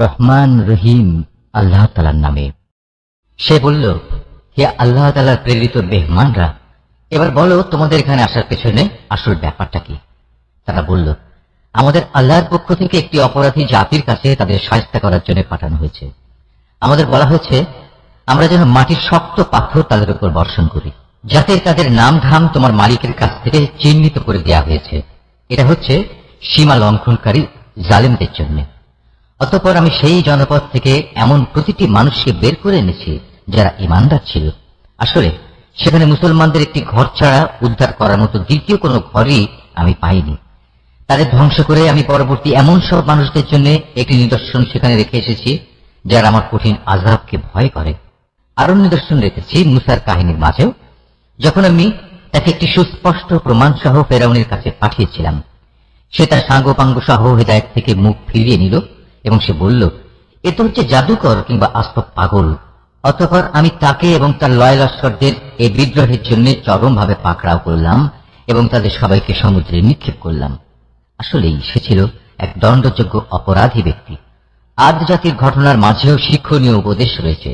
রহমান রহিম আল্লাহ তাআলার নামে। সে বলল, হে আল্লাহ তাআলার প্রেরিত মেহমানরা, এবার বলো তোমাদের এখানে আসার পেছনে আসল ব্যাপারটা কি। তারা বলল, আমাদের আল্লাহর পক্ষ থেকে একটি অপরাধী জাতির কাছে তাদের শায়েস্তা করার জন্য পাঠানো হয়েছে। আমাদের বলা হয়েছে আমরা যেন মাটির শক্ত পাথর তাদের উপর বর্ষণ করি, যাতে তাদের নাম ধাম তোমার মালিকের কাছ থেকে চিহ্নিত করে দেওয়া হয়েছে। এটা হচ্ছে সীমা লঙ্ঘনকারী জালেমদের জন্য। অতঃপর আমি সেই জনপদ থেকে এমন প্রতিটি মানুষকে বের করে এনেছি যারা ঈমানদার ছিল। আসলে সেখানে মুসলমানদের একটি ঘর ছাড়া উদ্ধার করার মতো দ্বিতীয় কোনো ঘরই আমি পাইনি। তাদের ধ্বংস করে আমি পরবর্তী এমন সব মানুষদের জন্য একটি নিদর্শন সেখানে রেখে এসেছি যারা আমার কঠিন আযাবকে ভয় করে। আরো নিদর্শন রেখেছি মুসার কাহিনীর মাঝেও, যখন আমি তাকে একটি সুস্পষ্ট প্রমাণ সহ ফেরাউনের কাছে পাঠিয়েছিলাম। সে তার সাঙ্গপাঙ্গ সহ হেদায়েত থেকে মুখ ফিরিয়ে নিল এবং সে বলল, এ তো হচ্ছে জাদুকর কিংবা আস্ত পাগল। অতঃপর আমি তাকে এবং তার লয় লস্করদের এই বিদ্রোহের জন্য চরমভাবে পাকড়াও করলাম এবং তাদের সবাইকে সমুদ্রে নিক্ষেপ করলাম। আসলেই সে ছিল এক দণ্ডযোগ্য অপরাধী ব্যক্তি। আদ জাতির ঘটনার মাঝেও শিক্ষণীয় উপদেশ রয়েছে।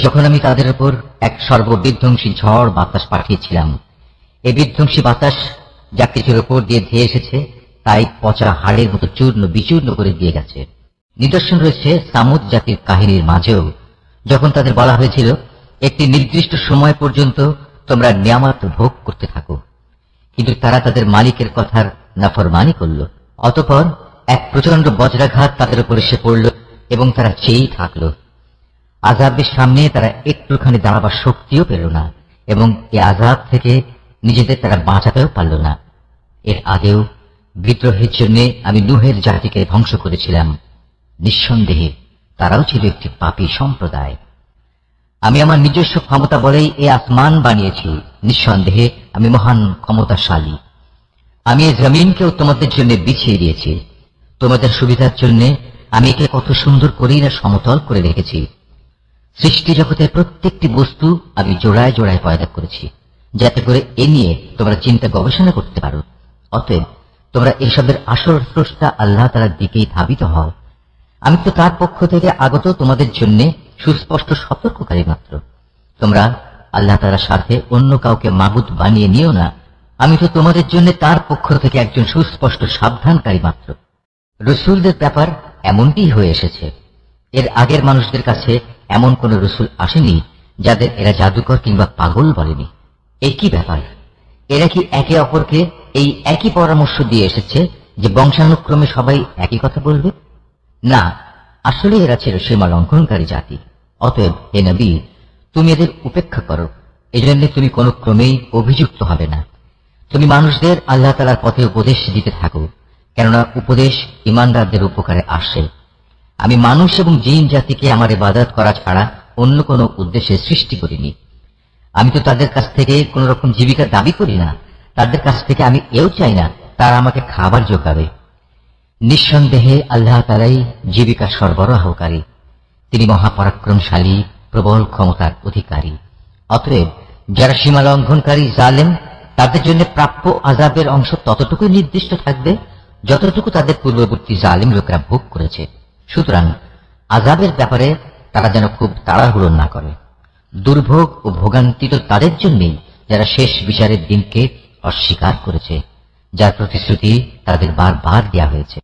যখন আমি তাদের উপর এক সর্ববিধ্বংসী ঝড় বাতাস পাঠিয়েছিলাম, এই বিধ্বংসী বাতাস যা কিছুর উপর দিয়ে ধেয়ে এসেছে তাই পচা হাড়ের মতো চূর্ণ বিচূর্ণ করে দিয়ে গেছে। নিদর্শন রয়েছে সামুদ জাতির কাহিনীর মাঝেও, যখন তাদের বলা হয়েছিল একটি নির্দিষ্ট সময় পর্যন্ত তোমরা নিয়ামত ভোগ করতে থাকো, কিন্তু তারা তাদের মালিকের কথার নাফরমানি করল। অতঃপর এক প্রচন্ড বজ্রাঘাত তাদের উপর এসে পড়ল এবং তারা চেয়েই থাকল। আযাবের সামনে তারা একটুখানি দাঁড়াবার শক্তিও পেল না এবং এই আযাব থেকে নিজেদের তারা বাঁচাতেও পারল না। এর আগেও বিদ্রোহের জন্য আমি নূহের জাতিকে ধ্বংস করেছিলাম। নিঃসন্দেহে তারাও ছিল একটি পাপী সম্প্রদায়। আমি আমার নিজস্ব ক্ষমতা বলেই এ আসমান বানিয়েছি। নিঃসন্দেহে আমি মহান ক্ষমতাশালী। আমি এই জমিনকেও তোমাদের জন্য বিছিয়ে দিয়েছি। তোমাদের সুবিধার জন্য আমি একে কত সুন্দর করেই না সমতল করে রেখেছি। সৃষ্টি জগতের প্রত্যেকটি বস্তু আমি জোড়ায় জোড়ায় পয়দা করেছি, যাতে করে এ নিয়ে তোমরা চিন্তা গবেষণা করতে পারো। অতএব তোমরা এসবের আসল স্রষ্টা আল্লাহ তাআলার দিকেই ধাবিত হও। আমি তো তার পক্ষ থেকে আগত তোমাদের জন্য সুস্পষ্ট সতর্ককারী মাত্র। তোমরা আল্লাহ তাআলার সাথে অন্য কাউকে মাবুদ বানিয়ে নিও না। আমি তো তোমাদের জন্য তার পক্ষ থেকে একজন সুস্পষ্ট সাবধানকারী মাত্র। রসুলদের ব্যাপার এমনটিই হয়ে এসেছে। এর আগের মানুষদের কাছে এমন কোন রসুল আসেনি যাদের এরা জাদুকর কিংবা পাগল বলেনি। একই ব্যাপার, এরা কি একে অপরকে এই একই পরামর্শ দিয়ে এসেছে যে বংশানুক্রমে সবাই একই কথা বলবে? না, আসলে এরা ছিল সীমা লঙ্ঘনকারী জাতি। অতএব হে নবী, তুমি এদের উপেক্ষা করো। এজন্য তুমি কোনো ক্রমেই অভিযুক্ত হবে না। তুমি মানুষদের আল্লাহ তাআলার পথে উপদেশ দিতে থাকো, কেননা উপদেশ ঈমানদারদের উপকারে আসে। আমি মানুষ এবং জিন জাতিকে আমার ইবাদত করা ছাড়া অন্য কোনো উদ্দেশ্যে সৃষ্টি করিনি। আমি তো তাদের কাছ থেকে কোন রকম জীবিকা দাবি করি না। তাদের কাছ থেকে আমি এও চাই না তারা আমাকে খাবার যোগাবে। নিঃসন্দেহে আল্লাহ তাআলাই জীবিকা সরবরাহকারী। তিনি মহাপরাক্রমশালী, প্রবল ক্ষমতার অধিকারী। অতএব যারা সীমা লঙ্ঘনকারী জালেম, তাদের জন্য প্রাপ্য আযাবের অংশ ততটুকুই নির্দিষ্ট থাকবে যতটুকু তাদের পূর্ববর্তী জালিম লোকেরা ভোগ করেছে। সুতরাং আযাবের ব্যাপারে তারা যেন খুব তাড়াহুড়ো না করে। দুর্ভোগ ও ভোগান্তি তো তাদের জন্যই যারা শেষ বিচারের দিনকে অস্বীকার করেছে, যার প্রতিশ্রুতি তাদের বারবার দেয়া হয়েছে।